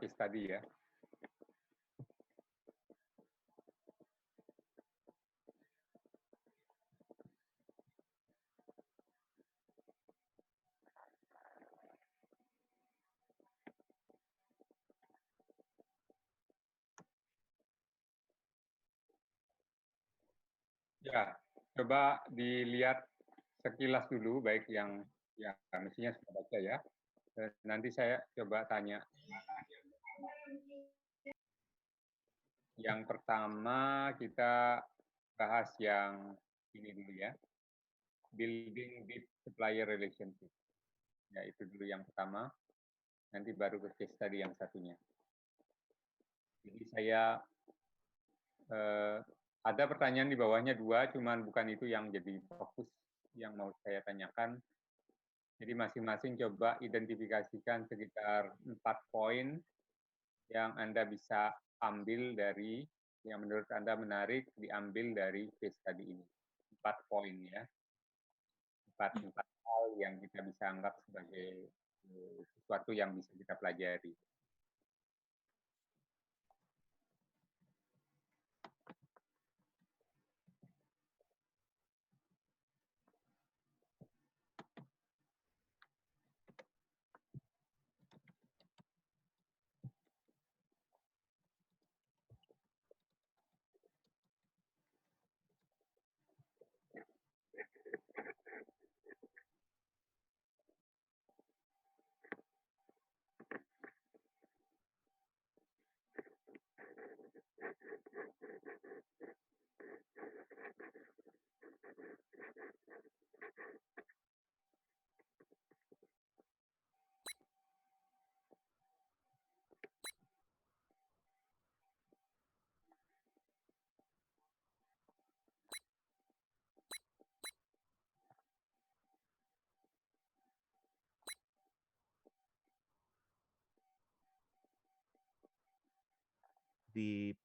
case study ya. Ya, coba dilihat sekilas dulu, baik yang mestinya sudah baca ya. Nanti saya coba tanya. Yang pertama kita bahas yang ini dulu ya, building deep supplier relationship. Ya, itu dulu yang pertama. Nanti baru ke case study yang satunya. Jadi saya ada pertanyaan di bawahnya 2, cuman bukan itu yang jadi fokus yang mau saya tanyakan. Jadi masing-masing coba identifikasikan sekitar 4 poin yang Anda bisa ambil dari, yang menurut Anda menarik diambil dari case study ini. 4 poin ya. 4 hal yang kita bisa anggap sebagai sesuatu yang bisa kita pelajari.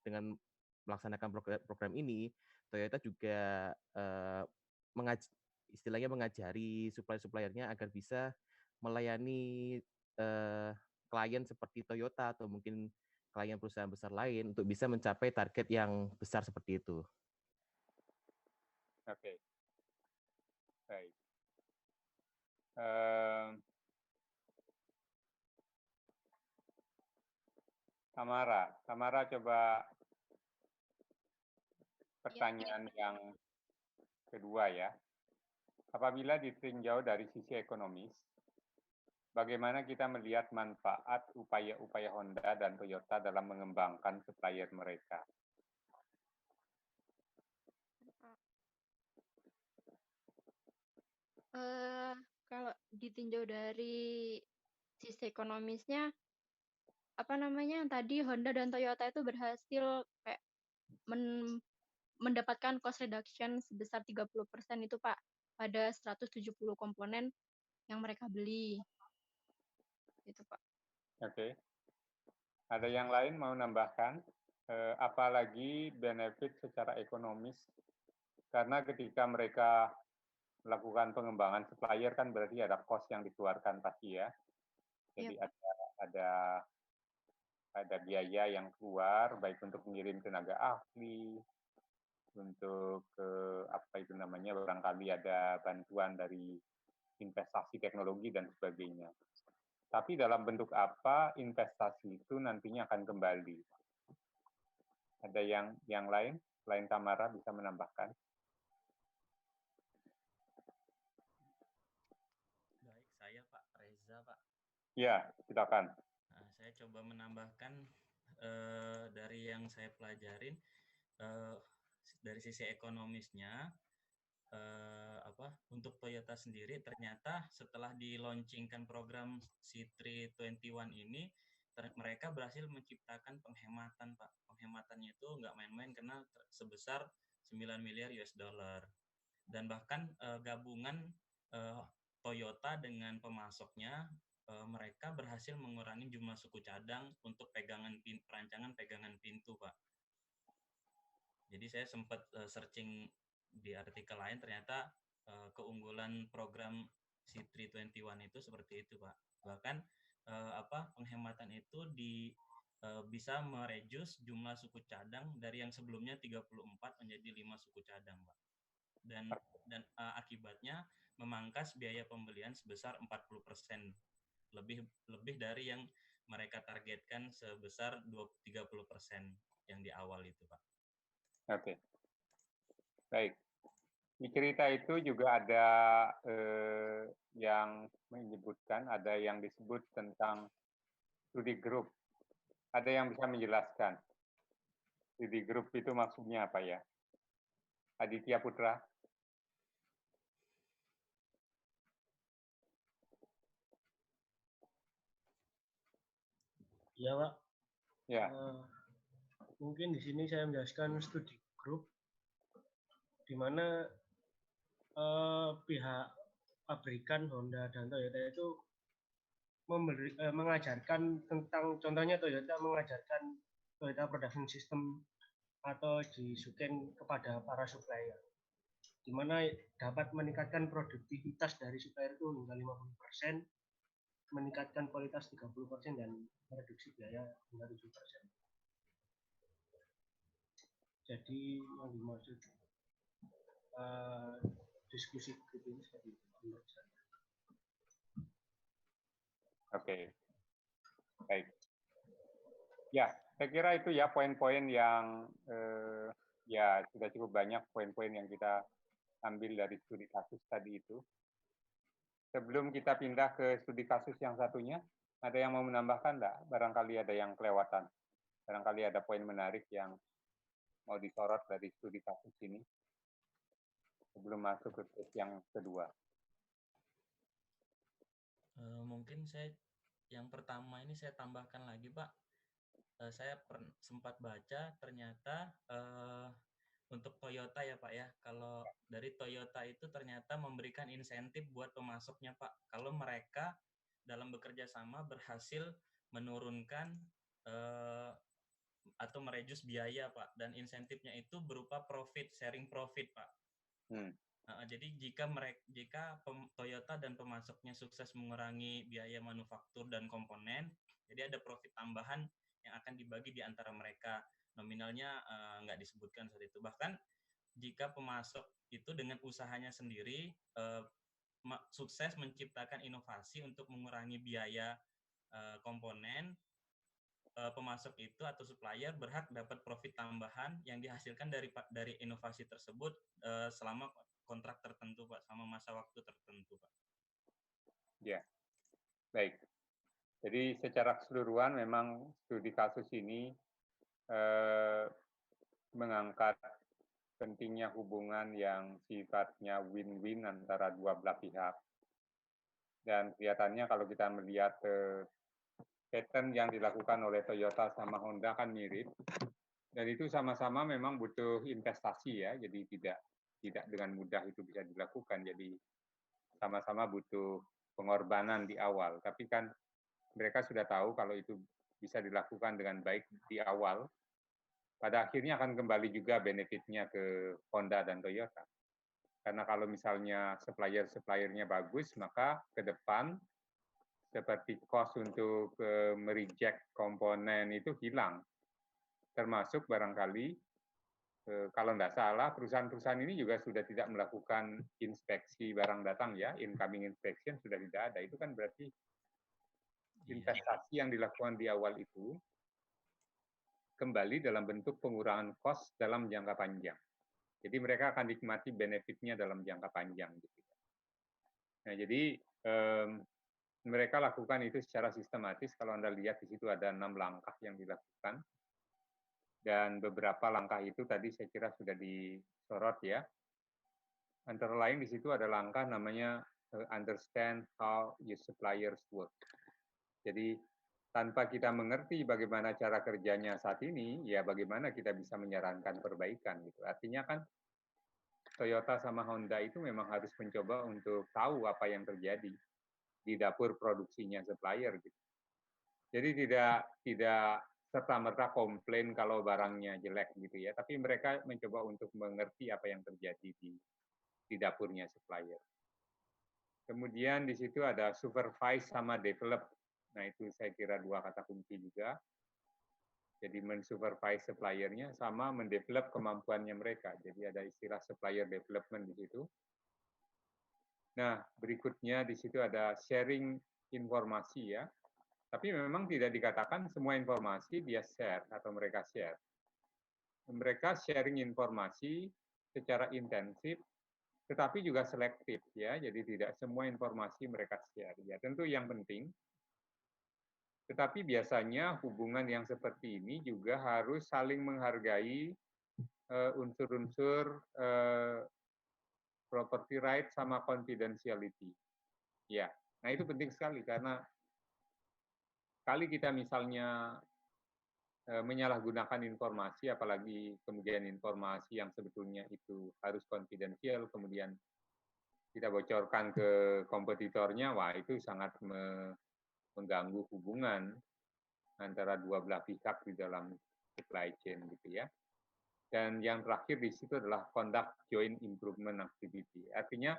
Dengan melaksanakan program ini, Toyota juga istilahnya mengajari supplier-suppliernya agar bisa melayani klien seperti Toyota atau mungkin klien perusahaan besar lain untuk bisa mencapai target yang besar seperti itu. Oke. Baik. Tamara coba pertanyaan yang kedua ya. Apabila ditinjau dari sisi ekonomis, bagaimana kita melihat manfaat upaya-upaya Honda dan Toyota dalam mengembangkan supplier mereka? Kalau ditinjau dari sisi ekonomisnya, apa namanya, tadi Honda dan Toyota itu berhasil kayak mendapatkan cost reduction sebesar 30% itu Pak, pada 170 komponen yang mereka beli. Itu Pak. Oke. Ada yang lain mau nambahkan? Apalagi benefit secara ekonomis? Karena ketika mereka melakukan pengembangan supplier kan berarti ada cost yang dikeluarkan pasti ya. Jadi ya, ada biaya yang keluar baik untuk mengirim tenaga ahli, untuk apa itu namanya, barangkali ada bantuan dari investasi teknologi dan sebagainya. Tapi dalam bentuk apa investasi itu nantinya akan kembali? Ada yang lain selain Tamara bisa menambahkan? Baik, saya Pak Reza Pak. Ya, silakan. Nah, saya coba menambahkan dari yang saya pelajarin dari sisi ekonomisnya. Untuk Toyota sendiri ternyata setelah di-launchingkan program C321 ini mereka berhasil menciptakan penghematan Pak. Penghematannya itu nggak main-main karena sebesar 9 miliar US dollar. Dan bahkan gabungan Toyota dengan pemasoknya mereka berhasil mengurangi jumlah suku cadang untuk perancangan pegangan pintu Pak. Jadi saya sempat searching di artikel lain, ternyata keunggulan program C321 itu seperti itu Pak. Bahkan penghematan itu bisa mereduce jumlah suku cadang dari yang sebelumnya 34 menjadi 5 suku cadang, Pak. Dan akibatnya memangkas biaya pembelian sebesar 40%, lebih dari yang mereka targetkan sebesar 30% yang di awal itu, Pak. Oke. Baik. Di cerita itu juga ada yang menyebutkan, ada yang disebut tentang studi grup. Ada yang bisa menjelaskan studi grup itu maksudnya apa ya? Aditya Putra. Ya, Pak. Ya. Mungkin di sini saya menjelaskan studi grup di mana pihak pabrikan Honda dan Toyota itu mengajarkan tentang, contohnya Toyota mengajarkan Toyota Production System atau di Suken kepada para supplier, di mana dapat meningkatkan produktivitas dari supplier itu hingga 50%, meningkatkan kualitas 30%, dan mereduksi biaya hingga 7%. Jadi yang dimaksud diskusi grup ini seperti itu menurut saya. Oke. Baik. Ya, saya kira itu ya poin-poin yang ya sudah cukup banyak poin-poin yang kita ambil dari studi kasus tadi itu. Sebelum kita pindah ke studi kasus yang satunya, ada yang mau menambahkan enggak? Barangkali ada yang kelewatan. Barangkali ada poin menarik yang mau disorot dari studi kasus ini sebelum masuk ke case yang kedua. Mungkin saya yang pertama ini saya tambahkan lagi, Pak. Saya sempat baca ternyata untuk Toyota ya, Pak ya. Kalau dari Toyota itu ternyata memberikan insentif buat pemasoknya, Pak. Kalau mereka dalam bekerja sama berhasil menurunkan atau mereduce biaya, Pak, dan insentifnya itu berupa sharing profit, Pak. Jadi jika Toyota dan pemasoknya sukses mengurangi biaya manufaktur dan komponen, jadi ada profit tambahan yang akan dibagi di antara mereka. Nominalnya nggak disebutkan saat itu. Bahkan jika pemasok itu dengan usahanya sendiri sukses menciptakan inovasi untuk mengurangi biaya komponen, pemasok itu atau supplier berhak dapat profit tambahan yang dihasilkan dari inovasi tersebut selama kontrak tertentu, Pak, selama masa waktu tertentu, Pak. Ya, baik. Jadi secara keseluruhan memang studi kasus ini mengangkat pentingnya hubungan yang sifatnya win-win antara dua belah pihak. Dan kelihatannya kalau kita melihat pattern yang dilakukan oleh Toyota sama Honda kan mirip, dan itu sama-sama memang butuh investasi ya, jadi tidak dengan mudah itu bisa dilakukan, jadi sama-sama butuh pengorbanan di awal, tapi kan mereka sudah tahu kalau itu bisa dilakukan dengan baik di awal, pada akhirnya akan kembali juga benefitnya ke Honda dan Toyota. Karena kalau misalnya supplier-suppliernya bagus, maka ke depan seperti cost untuk mereject komponen itu hilang. Termasuk barangkali, kalau tidak salah, perusahaan-perusahaan ini juga sudah tidak melakukan inspeksi barang datang ya, incoming inspection sudah tidak ada. Itu kan berarti investasi yang dilakukan di awal itu kembali dalam bentuk pengurangan cost dalam jangka panjang. Jadi mereka akan nikmati benefitnya dalam jangka panjang. Nah, jadi mereka lakukan itu secara sistematis. Kalau Anda lihat di situ ada 6 langkah yang dilakukan. Dan beberapa langkah itu tadi saya kira sudah disorot ya. Antara lain di situ ada langkah namanya understand how your suppliers work. Jadi tanpa kita mengerti bagaimana cara kerjanya saat ini, ya bagaimana kita bisa menyarankan perbaikan gitu. Artinya kan Toyota sama Honda itu memang harus mencoba untuk tahu apa yang terjadi di dapur produksinya supplier gitu. Jadi tidak serta-merta komplain kalau barangnya jelek gitu ya, tapi mereka mencoba untuk mengerti apa yang terjadi di dapurnya supplier. Kemudian di situ ada supervise sama develop. Nah, itu saya kira dua kata kunci juga. Jadi mensupervise suppliernya sama mendevelop kemampuannya mereka. Jadi ada istilah supplier development di situ. Nah, berikutnya di situ ada sharing informasi ya. Tapi memang tidak dikatakan semua informasi dia share atau mereka share. Mereka sharing informasi secara intensif, tetapi juga selektif ya. Jadi tidak semua informasi mereka share. Ya, tentu yang penting. Tetapi biasanya hubungan yang seperti ini juga harus saling menghargai unsur-unsur property right sama confidentiality. Ya, nah itu penting sekali karena kali kita misalnya menyalahgunakan informasi, apalagi kemudian informasi yang sebetulnya itu harus konfidensial, kemudian kita bocorkan ke kompetitornya, wah itu sangat mengganggu hubungan antara dua belah pihak di dalam supply chain gitu ya. Dan yang terakhir di situ adalah conduct joint improvement activity. Artinya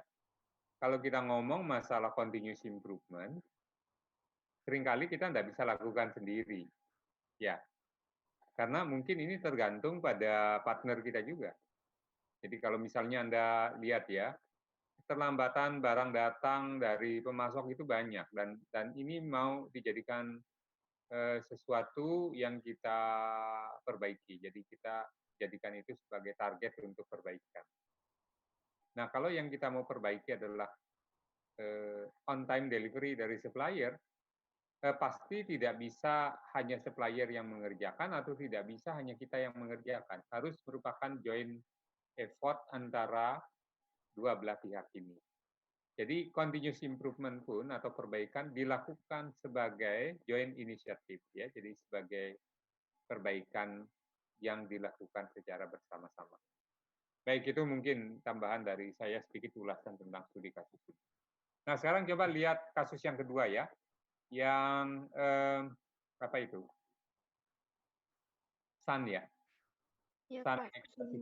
kalau kita ngomong masalah continuous improvement, seringkali kita tidak bisa lakukan sendiri. Ya, karena mungkin ini tergantung pada partner kita juga. Jadi kalau misalnya Anda lihat ya, keterlambatan barang datang dari pemasok itu banyak dan ini mau dijadikan sesuatu yang kita perbaiki. Jadi kita jadikan itu sebagai target untuk perbaikan. Nah, kalau yang kita mau perbaiki adalah on time delivery dari supplier, pasti tidak bisa hanya supplier yang mengerjakan atau tidak bisa hanya kita yang mengerjakan. Harus merupakan joint effort antara dua belah pihak ini. Jadi continuous improvement pun atau perbaikan dilakukan sebagai joint initiative ya, jadi sebagai perbaikan yang dilakukan secara bersama-sama. Baik, itu mungkin tambahan dari saya sedikit ulasan tentang studi kasus ini. Nah, sekarang coba lihat kasus yang kedua ya, yang apa itu? Sun ya. Ya, Sun Pak,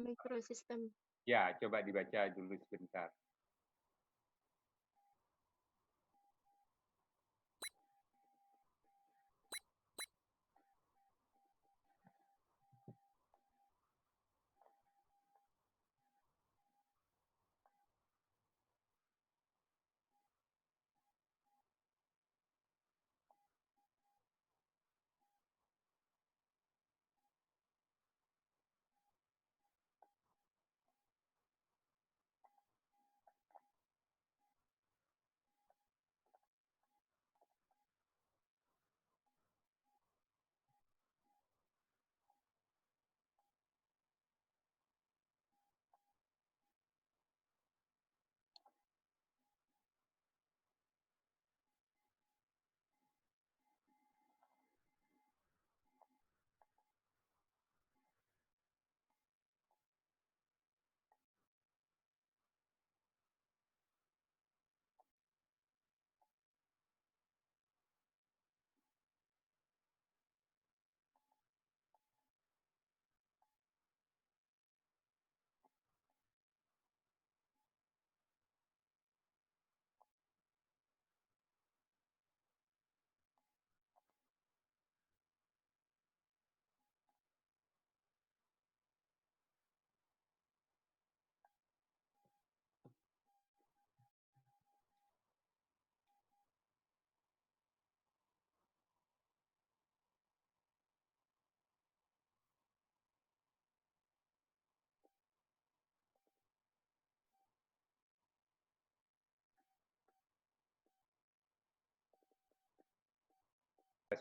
microsystem. Ya, coba dibaca dulu sebentar.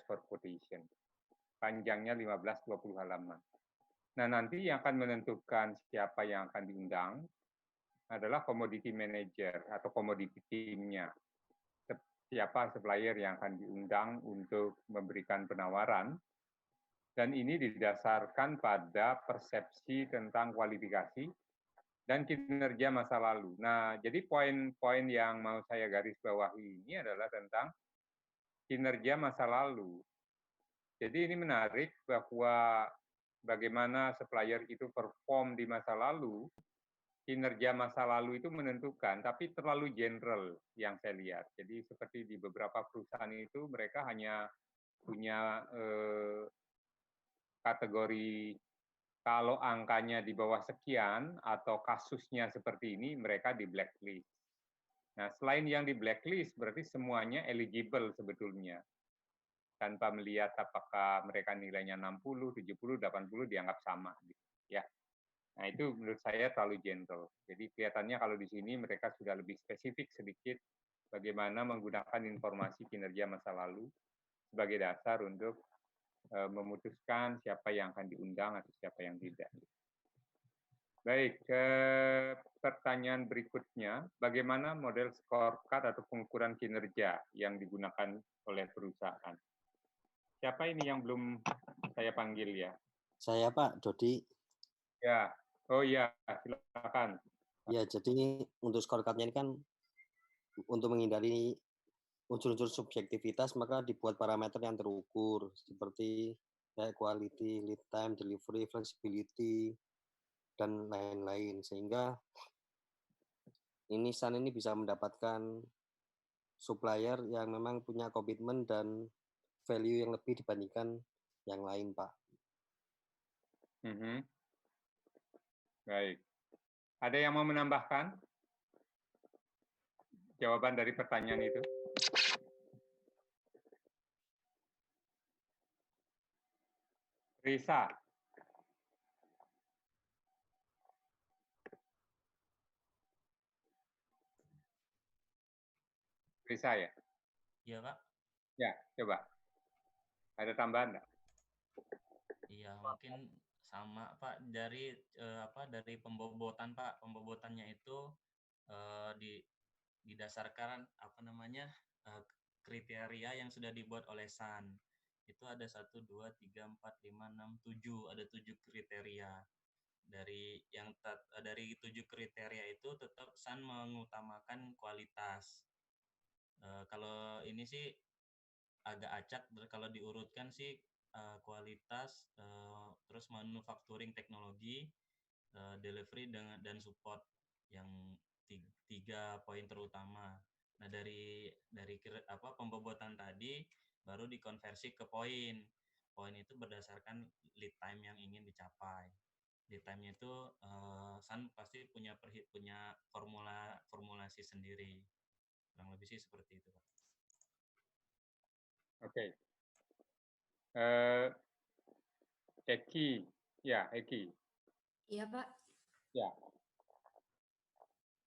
For quotation. Panjangnya 15-20 halaman. Nah, nanti yang akan menentukan siapa yang akan diundang adalah commodity manager atau commodity team-nya. Siapa supplier yang akan diundang untuk memberikan penawaran. Dan ini didasarkan pada persepsi tentang kualifikasi dan kinerja masa lalu. Nah, jadi poin-poin yang mau saya garis bawahi ini adalah tentang kinerja masa lalu. Jadi ini menarik bahwa bagaimana supplier itu perform di masa lalu, kinerja masa lalu itu menentukan, tapi terlalu general yang saya lihat. Jadi seperti di beberapa perusahaan itu mereka hanya punya kategori kalau angkanya di bawah sekian atau kasusnya seperti ini, mereka di blacklist. Nah, selain yang di blacklist, berarti semuanya eligible sebetulnya. Tanpa melihat apakah mereka nilainya 60, 70, 80 dianggap sama. Ya. Nah, itu menurut saya terlalu gentle. Jadi kelihatannya kalau di sini mereka sudah lebih spesifik sedikit bagaimana menggunakan informasi kinerja masa lalu sebagai dasar untuk memutuskan siapa yang akan diundang atau siapa yang tidak. Baik, ke pertanyaan berikutnya, bagaimana model scorecard atau pengukuran kinerja yang digunakan oleh perusahaan? Siapa ini yang belum saya panggil ya? Saya Pak, Dodi. Ya, oh ya, silakan. Ya, jadi untuk scorecard-nya ini kan untuk menghindari unsur-unsur subjektivitas, maka dibuat parameter yang terukur, seperti kayak quality, lead time, delivery, flexibility, dan lain-lain. Sehingga San ini bisa mendapatkan supplier yang memang punya komitmen dan value yang lebih dibandingkan yang lain, Pak. Baik. Ada yang mau menambahkan jawaban dari pertanyaan itu? Risa. Risa ya? Iya, Pak. Ya, coba. Ada tambahan enggak? Iya, mungkin sama Pak dari dari pembobotan Pak. Pembobotannya itu didasarkan kriteria yang sudah dibuat oleh SAN. Itu ada 1, 2, 3, 4, 5, 6, 7. Ada 7 kriteria. Dari 7 kriteria itu tetap SAN mengutamakan kualitas. Kalau ini sih agak acak, kalau diurutkan sih kualitas, terus manufacturing teknologi, delivery dan support yang 3 poin terutama. Nah, dari pembobotan tadi baru dikonversi ke poin. Poin itu berdasarkan lead time yang ingin dicapai. Lead time-nya itu SAN pasti punya formulasi sendiri. Kurang lebih sih seperti itu, Pak. Oke. Eki. Ya, Eki. Iya, Pak. Ya.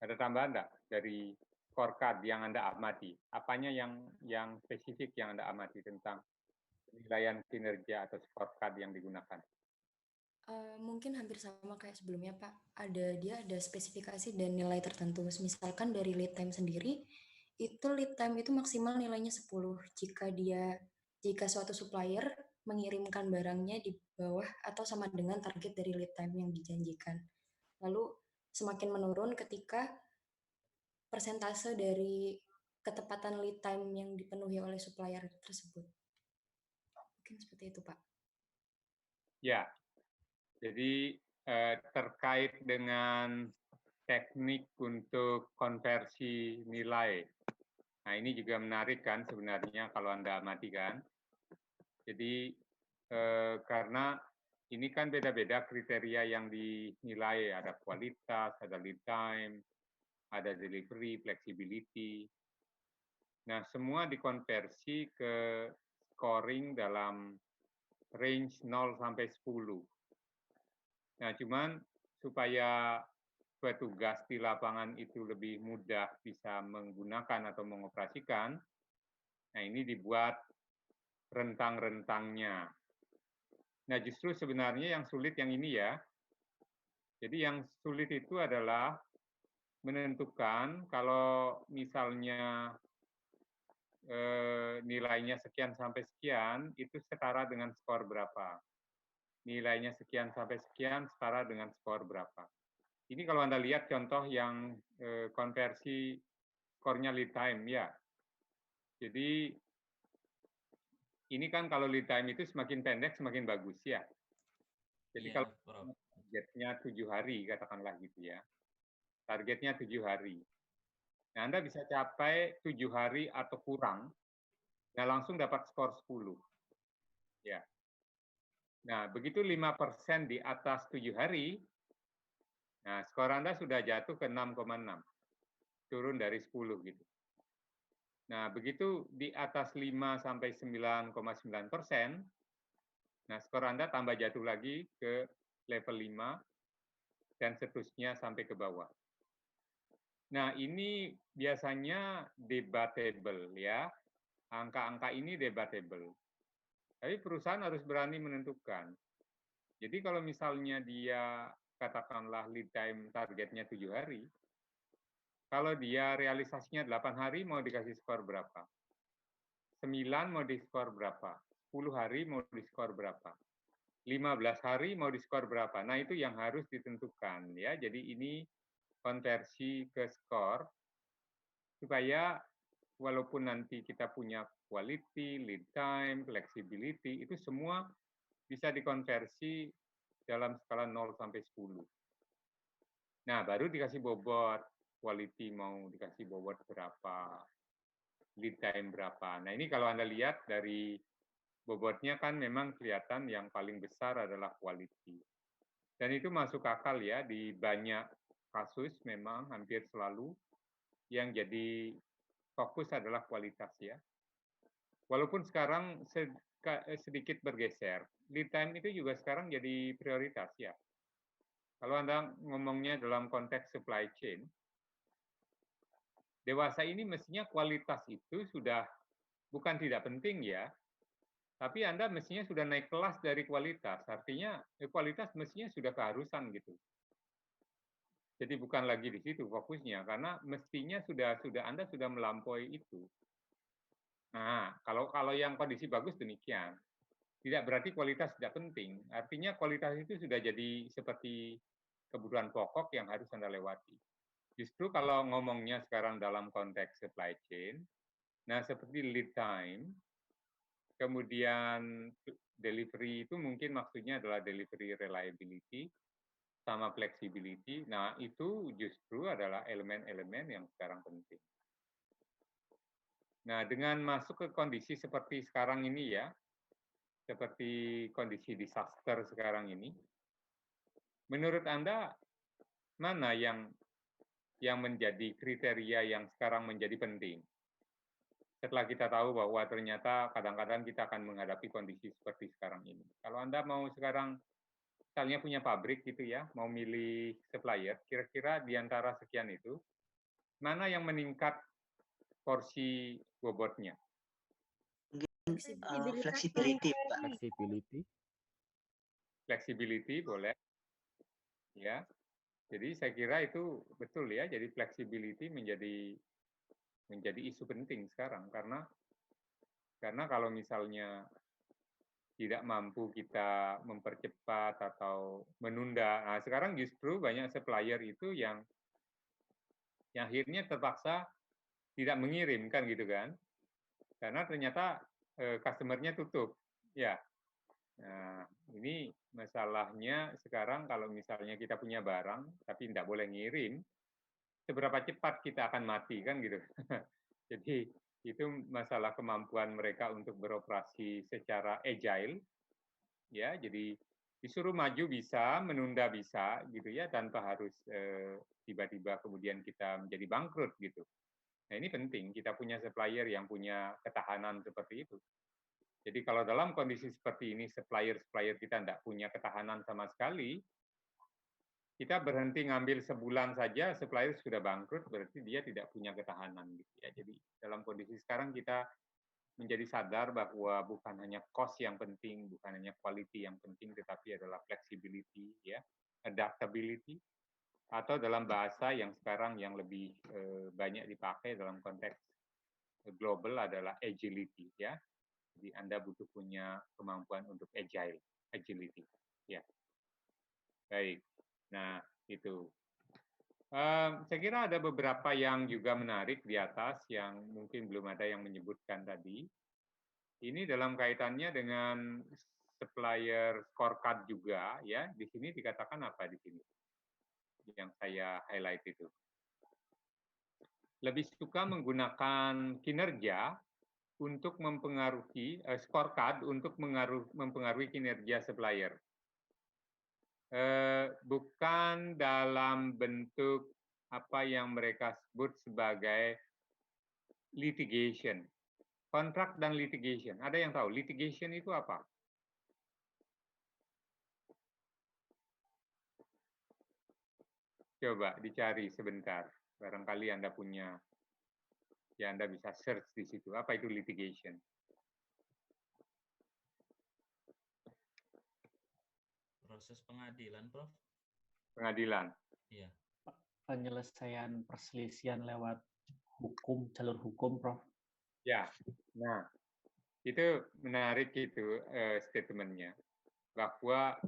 Ada tambahan enggak dari scorecard yang Anda amati? Apanya yang spesifik yang Anda amati tentang penilaian kinerja atau scorecard yang digunakan? Mungkin hampir sama kayak sebelumnya, Pak. Dia ada spesifikasi dan nilai tertentu. Misalkan dari lead time sendiri, itu lead time itu maksimal nilainya 10. Jika suatu supplier mengirimkan barangnya di bawah atau sama dengan target dari lead time yang dijanjikan. Lalu semakin menurun ketika persentase dari ketepatan lead time yang dipenuhi oleh supplier tersebut. Mungkin seperti itu, Pak. Ya, jadi terkait dengan teknik untuk konversi nilai. Nah, ini juga menarik kan sebenarnya kalau Anda amati kan. Jadi karena ini kan beda-beda kriteria yang dinilai, ada kualitas, ada lead time, ada delivery, flexibility. Nah, semua dikonversi ke scoring dalam range 0 sampai 10. Nah, cuman supaya petugas di lapangan itu lebih mudah bisa menggunakan atau mengoperasikan, nah ini dibuat rentang-rentangnya. Nah, justru sebenarnya yang sulit yang ini ya. Jadi yang sulit itu adalah menentukan kalau misalnya nilainya sekian sampai sekian, itu setara dengan skor berapa. Nilainya sekian sampai sekian setara dengan skor berapa. Ini kalau Anda lihat contoh yang konversi skornya lead time, ya. Jadi ini kan kalau lead time itu semakin pendek semakin bagus ya. Jadi kalau targetnya 7 hari katakanlah gitu ya. Targetnya 7 hari. Nah, Anda bisa capai 7 hari atau kurang, nah langsung dapat skor 10. Ya. Nah, begitu 5% di atas 7 hari, nah skor Anda sudah jatuh ke 6,6, turun dari 10 gitu. Nah, begitu di atas 5 sampai 9,9%, nah skor Anda tambah jatuh lagi ke level 5 dan seterusnya sampai ke bawah. Nah, ini biasanya debatable ya. Angka-angka ini debatable. Tapi perusahaan harus berani menentukan. Jadi kalau misalnya dia katakanlah lead time targetnya 7 hari, kalau dia realisasinya 8 hari mau dikasih skor berapa? 9 mau diskor berapa? 10 hari mau diskor berapa? 15 hari mau diskor berapa? Nah, itu yang harus ditentukan ya. Jadi ini konversi ke skor supaya walaupun nanti kita punya quality, lead time, flexibility, itu semua bisa dikonversi dalam skala 0 sampai 10. Nah, baru dikasih bobot, quality mau dikasih bobot berapa, lead time berapa. Nah, ini kalau Anda lihat dari bobotnya kan memang kelihatan yang paling besar adalah quality. Dan itu masuk akal ya, di banyak kasus memang hampir selalu yang jadi fokus adalah kualitas ya. Walaupun sekarang sedikit bergeser, lead time itu juga sekarang jadi prioritas ya. Kalau Anda ngomongnya dalam konteks supply chain, dewasa ini mestinya kualitas itu sudah bukan tidak penting ya, tapi Anda mestinya sudah naik kelas dari kualitas. Artinya kualitas mestinya sudah keharusan gitu. Jadi bukan lagi di situ fokusnya, karena mestinya Anda sudah melampaui itu. Nah, kalau yang kondisi bagus demikian. Tidak berarti kualitas tidak penting. Artinya kualitas itu sudah jadi seperti kebutuhan pokok yang harus Anda lewati. Justru kalau ngomongnya sekarang dalam konteks supply chain, nah seperti lead time, kemudian delivery itu mungkin maksudnya adalah delivery reliability, sama flexibility. Nah, itu justru adalah elemen-elemen yang sekarang penting. Nah, dengan masuk ke kondisi seperti sekarang ini ya, seperti kondisi disaster sekarang ini, menurut Anda mana yang menjadi kriteria yang sekarang menjadi penting? Setelah kita tahu bahwa ternyata kadang-kadang kita akan menghadapi kondisi seperti sekarang ini. Kalau Anda mau sekarang misalnya punya pabrik gitu ya, mau milih supplier, kira-kira di antara sekian itu, mana yang meningkat porsi bobotnya? Flexibility, Pak. Flexibility boleh, ya. Jadi saya kira itu betul ya. Jadi flexibility menjadi isu penting sekarang karena kalau misalnya tidak mampu kita mempercepat atau menunda, nah sekarang justru banyak supplier itu yang akhirnya terpaksa tidak mengirim kan gitu kan, karena ternyata customer-nya tutup, ya. Nah, ini masalahnya sekarang kalau misalnya kita punya barang tapi tidak boleh ngirim, seberapa cepat kita akan mati kan gitu. Jadi itu masalah kemampuan mereka untuk beroperasi secara agile, ya. Jadi disuruh maju bisa, menunda bisa, gitu ya, tanpa harus tiba-tiba kemudian kita menjadi bangkrut gitu. Nah ini penting, kita punya supplier yang punya ketahanan seperti itu. Jadi kalau dalam kondisi seperti ini, supplier kita tidak punya ketahanan sama sekali, kita berhenti ngambil sebulan saja, supplier sudah bangkrut, berarti dia tidak punya ketahanan. Gitu ya. Jadi dalam kondisi sekarang kita menjadi sadar bahwa bukan hanya cost yang penting, bukan hanya quality yang penting, tetapi adalah flexibility, ya, adaptability, atau dalam bahasa yang sekarang yang lebih banyak dipakai dalam konteks global adalah agility, ya. Jadi Anda butuh punya kemampuan untuk agility, ya. Baik. Nah, itu. Saya kira ada beberapa yang juga menarik di atas yang mungkin belum ada yang menyebutkan tadi. Ini dalam kaitannya dengan supplier scorecard juga, ya. Di sini dikatakan apa di sini? Yang saya highlight itu. Lebih suka menggunakan kinerja untuk mempengaruhi scorecard untuk mempengaruhi kinerja supplier. Bukan dalam bentuk apa yang mereka sebut sebagai litigation. Kontrak dan litigation. Ada yang tahu litigation itu apa? Coba dicari sebentar. Barangkali Anda punya, ya Anda bisa search di situ. Apa itu litigation? Proses pengadilan, Prof. Pengadilan. Iya. Penyelesaian perselisihan lewat hukum, jalur hukum, Prof. Ya, nah itu menarik itu statementnya. Bahwa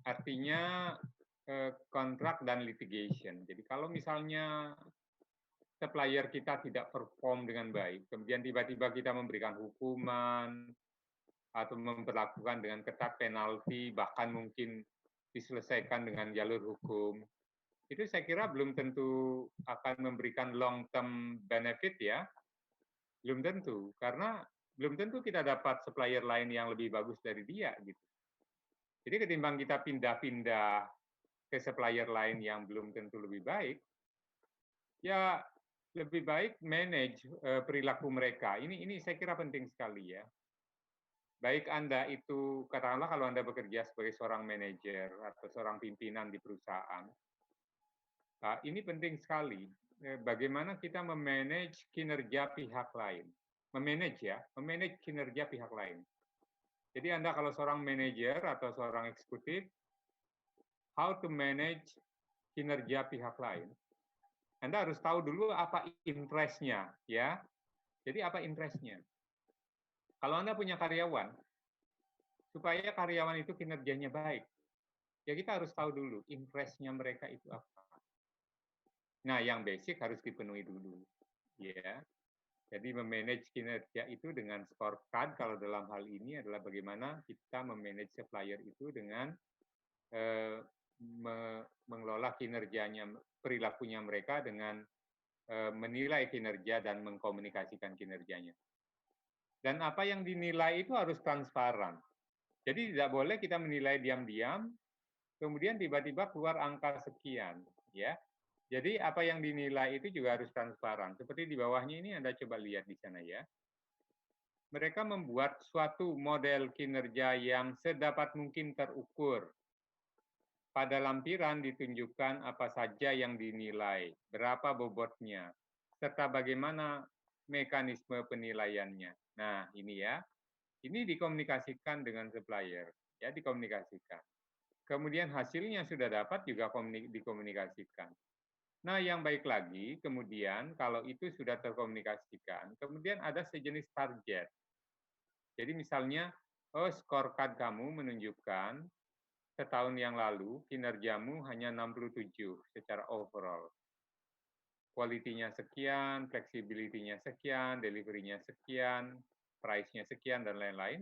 artinya kontrak dan litigation. Jadi kalau misalnya supplier kita tidak perform dengan baik, kemudian tiba-tiba kita memberikan hukuman atau memperlakukan dengan ketat penalti, bahkan mungkin diselesaikan dengan jalur hukum, itu saya kira belum tentu akan memberikan long term benefit ya, belum tentu, karena belum tentu kita dapat supplier lain yang lebih bagus dari dia gitu. Jadi ketimbang kita pindah-pindah ke supplier lain yang belum tentu lebih baik, ya lebih baik manage perilaku mereka. Ini saya kira penting sekali ya. Baik Anda itu, katakanlah kalau Anda bekerja sebagai seorang manajer atau seorang pimpinan di perusahaan, ini penting sekali. Bagaimana kita memanage kinerja pihak lain. Memanage kinerja pihak lain. Jadi Anda kalau seorang manajer atau seorang eksekutif, how to manage kinerja pihak lain. Anda harus tahu dulu apa interest-nya, ya. Jadi apa interest-nya? Kalau Anda punya karyawan, supaya karyawan itu kinerjanya baik, ya kita harus tahu dulu interest-nya mereka itu apa. Nah, yang basic harus dipenuhi dulu, ya. Jadi memanage kinerja itu dengan scorecard kalau dalam hal ini adalah bagaimana kita memanage supplier itu dengan mengelola kinerjanya, perilakunya mereka dengan menilai kinerja dan mengkomunikasikan kinerjanya. Dan apa yang dinilai itu harus transparan. Jadi tidak boleh kita menilai diam-diam, kemudian tiba-tiba keluar angka sekian, ya. Jadi apa yang dinilai itu juga harus transparan. Seperti di bawahnya ini Anda coba lihat di sana ya. Mereka membuat suatu model kinerja yang sedapat mungkin terukur. Pada lampiran ditunjukkan apa saja yang dinilai, berapa bobotnya, serta bagaimana mekanisme penilaiannya. Nah, ini ya. Ini dikomunikasikan dengan supplier, ya dikomunikasikan. Kemudian hasilnya sudah dapat juga dikomunikasikan. Nah, yang baik lagi, kemudian kalau itu sudah terkomunikasikan, kemudian ada sejenis target. Jadi misalnya, scorecard kamu menunjukkan setahun yang lalu kinerjamu hanya 67 secara overall. Quality-nya sekian, flexibility-nya sekian, delivery-nya sekian, price-nya sekian, dan lain-lain.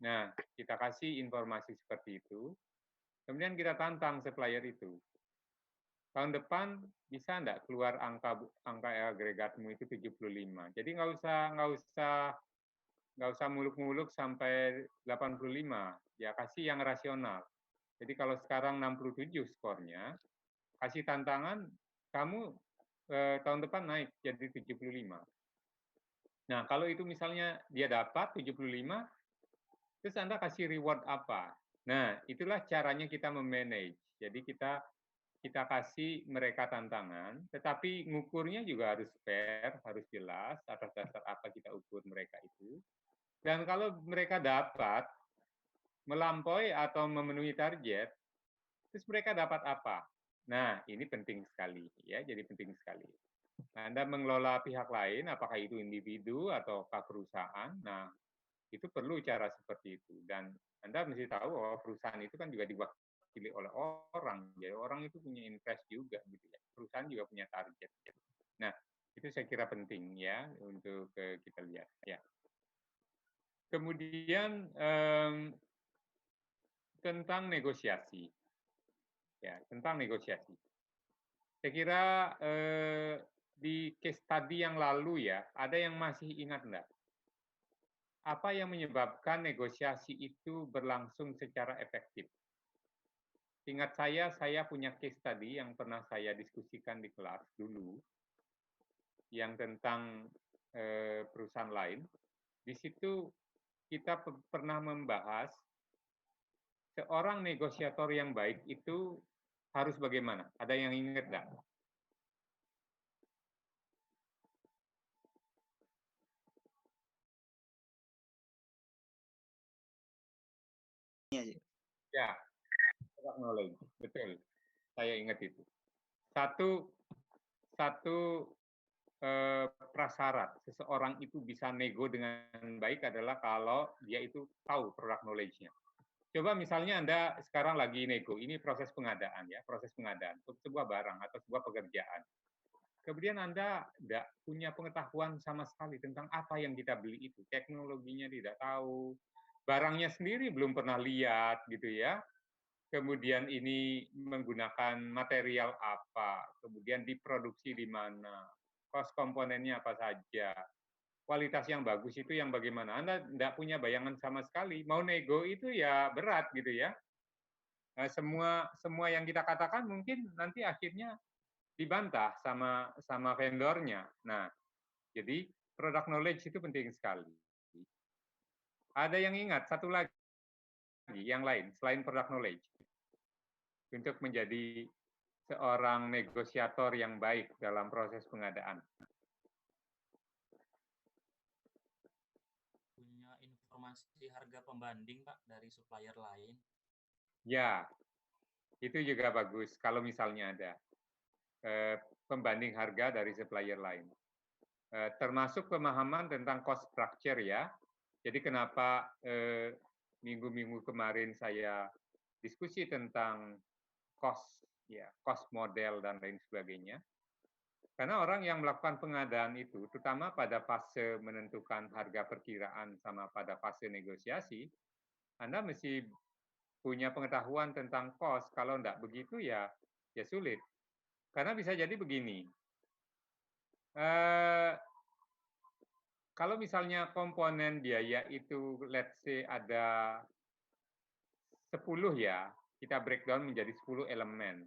Nah, kita kasih informasi seperti itu, kemudian kita tantang supplier itu. Tahun depan bisa enggak keluar angka agregatmu itu 75. Jadi nggak usah muluk-muluk sampai 85. Ya kasih yang rasional. Jadi kalau sekarang 67 skornya, kasih tantangan kamu tahun depan naik jadi 75. Nah, kalau itu misalnya dia dapat 75, terus Anda kasih reward apa? Nah, itulah caranya kita memanage. Jadi kita kasih mereka tantangan, tetapi ngukurnya juga harus fair, harus jelas, atas dasar apa kita ukur mereka itu. Dan kalau mereka dapat melampaui atau memenuhi target, terus mereka dapat apa? Nah, ini penting sekali, ya. Jadi penting sekali. Anda mengelola pihak lain, apakah itu individu ataukah perusahaan, nah itu perlu cara seperti itu. Dan Anda mesti tahu bahwa perusahaan itu kan juga diwakili oleh orang, jadi orang itu punya interest juga, gitu ya. Perusahaan juga punya target. Gitu. Nah, itu saya kira penting ya untuk kita lihat. Ya. Kemudian tentang negosiasi, ya tentang negosiasi. Saya kira di case study yang lalu ya, ada yang masih ingat enggak? Apa yang menyebabkan negosiasi itu berlangsung secara efektif? Ingat saya punya case study yang pernah saya diskusikan di kelas dulu, yang tentang perusahaan lain. Di situ kita pernah membahas seorang negosiator yang baik itu harus bagaimana? Ada yang ingat enggak? Ya, product knowledge, betul. Saya ingat itu. Satu prasyarat seseorang itu bisa nego dengan baik adalah kalau dia itu tahu product knowledge-nya. Coba misalnya Anda sekarang lagi nego, ini proses pengadaan ya, proses pengadaan untuk sebuah barang atau sebuah pekerjaan. Kemudian Anda tidak punya pengetahuan sama sekali tentang apa yang kita beli itu, teknologinya tidak tahu, barangnya sendiri belum pernah lihat gitu ya. Kemudian ini menggunakan material apa, kemudian diproduksi di mana, cost komponennya apa saja, kualitas yang bagus itu yang bagaimana. Anda tidak punya bayangan sama sekali, mau nego itu ya berat gitu ya. Nah, semua yang kita katakan mungkin nanti akhirnya dibantah sama vendornya. Nah, jadi product knowledge itu penting sekali. Ada yang ingat satu lagi yang lain selain product knowledge untuk menjadi seorang negosiator yang baik dalam proses pengadaan? Punya informasi harga pembanding, Pak, dari supplier lain. Ya, itu juga bagus kalau misalnya ada pembanding harga dari supplier lain. Termasuk pemahaman tentang cost structure ya. Jadi kenapa minggu-minggu kemarin saya diskusi tentang cost ya, cost model dan lain sebagainya. Karena orang yang melakukan pengadaan itu, terutama pada fase menentukan harga perkiraan sama pada fase negosiasi, Anda mesti punya pengetahuan tentang cost. Kalau enggak begitu ya sulit. Karena bisa jadi begini, kalau misalnya komponen biaya itu let's say ada 10 ya, kita breakdown menjadi 10 elemen.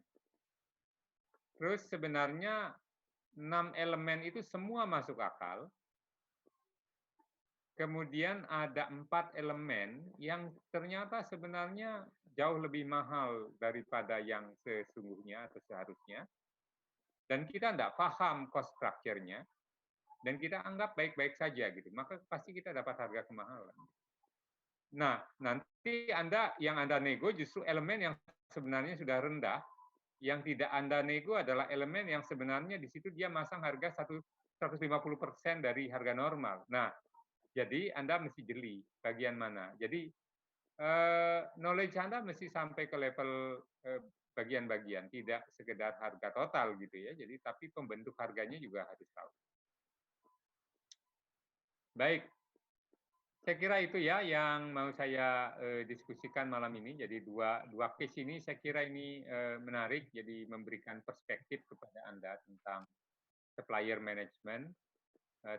Terus sebenarnya 6 elemen itu semua masuk akal. Kemudian ada 4 elemen yang ternyata sebenarnya jauh lebih mahal daripada yang sesungguhnya atau seharusnya. Dan kita tidak paham cost structure-nya, dan kita anggap baik-baik saja gitu, maka pasti kita dapat harga kemahalan. Nah, nanti yang Anda nego justru elemen yang sebenarnya sudah rendah, yang tidak Anda nego adalah elemen yang sebenarnya di situ dia masang harga 150% dari harga normal. Nah, jadi Anda mesti jeli bagian mana. Jadi knowledge Anda mesti sampai ke level bagian-bagian, tidak sekedar harga total gitu ya. Jadi tapi pembentuk harganya juga harus tahu. Baik, saya kira itu ya yang mau saya diskusikan malam ini. Jadi dua case ini saya kira ini menarik, jadi memberikan perspektif kepada Anda tentang supplier management,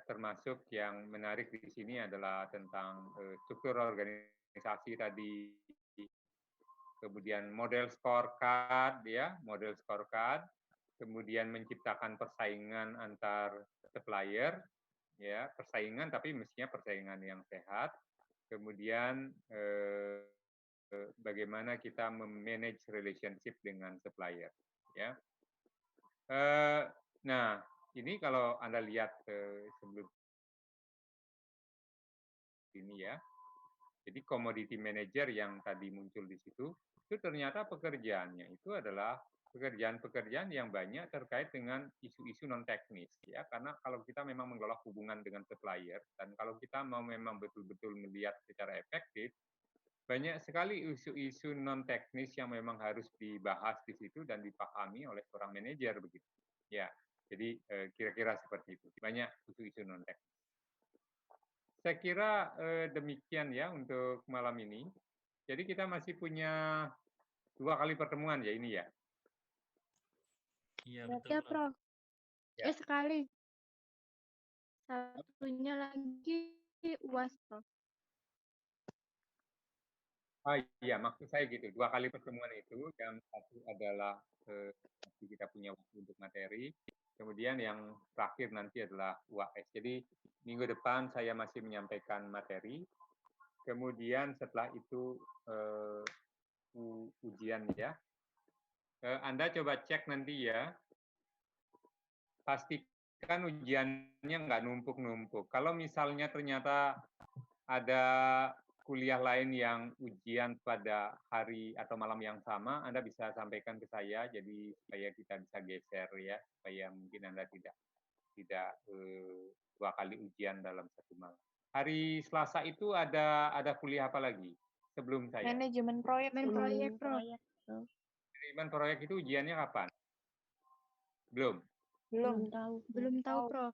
termasuk yang menarik di sini adalah tentang struktur organisasi tadi, kemudian model scorecard ya, model scorecard, kemudian menciptakan persaingan antar supplier, ya persaingan tapi mestinya persaingan yang sehat. Kemudian bagaimana kita memanage relationship dengan supplier, ya. Nah, ini kalau Anda lihat sebelum ini ya. Jadi commodity manager yang tadi muncul di situ, itu ternyata pekerjaannya itu adalah pekerjaan-pekerjaan yang banyak terkait dengan isu-isu non teknis ya, karena kalau kita memang mengelola hubungan dengan supplier dan kalau kita mau memang betul-betul melihat secara efektif, banyak sekali isu-isu non teknis yang memang harus dibahas di situ dan dipahami oleh seorang manajer begitu ya. Jadi kira-kira seperti itu, banyak isu-isu non teknis. Saya kira demikian ya untuk malam ini. Jadi kita masih punya 2 kali pertemuan ya ini ya. Iya Siap betul, ya, Prof. Prof. Ya. Sekali. Satunya lagi UAS, Prof. Oh iya, maksud saya gitu. 2 kali pertemuan itu, yang satu adalah kita punya waktu untuk materi, kemudian yang terakhir nanti adalah UAS. Jadi minggu depan saya masih menyampaikan materi, kemudian setelah itu ujian ya. Anda coba cek nanti ya, pastikan ujiannya nggak numpuk-numpuk. Kalau misalnya ternyata ada kuliah lain yang ujian pada hari atau malam yang sama, Anda bisa sampaikan ke saya, jadi supaya kita bisa geser ya, supaya mungkin Anda tidak 2 kali ujian dalam 1 malam. Hari Selasa itu ada kuliah apa lagi sebelum saya? Manajemen proyek. Manajemen proyek itu ujiannya kapan? Belum Belum tahu, Prof.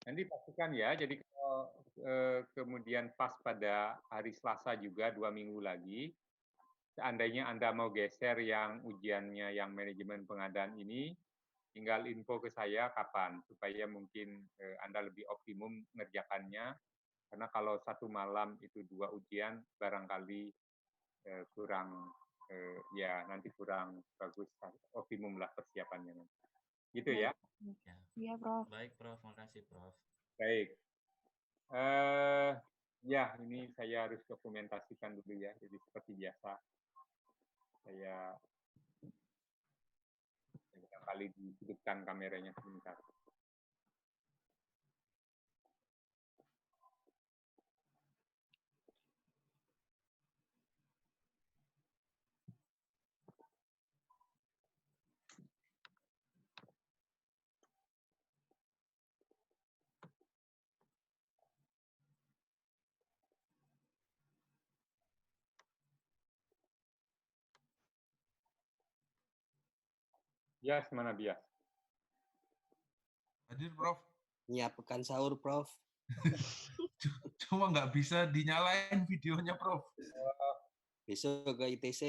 Nanti pastikan ya, jadi kalau kemudian pas pada hari Selasa juga 2 minggu lagi, seandainya Anda mau geser yang ujiannya yang manajemen pengadaan ini, tinggal info ke saya kapan, supaya mungkin Anda lebih optimum mengerjakannya, karena kalau 1 malam itu 2 ujian, barangkali kurang, ya nanti kurang bagus, optimum lah persiapannya. Gitu ya? Iya, Prof. Baik, Prof. Makasih, Prof. Baik. Ya, ini saya harus dokumentasikan dulu ya. Jadi seperti biasa, saya kali dihidupkan kameranya sebentar. Bias mana Bias? Hadir, Prof. Nyiapkan sahur, Prof. Cuma nggak bisa dinyalain videonya, Prof. Besok ke ITC.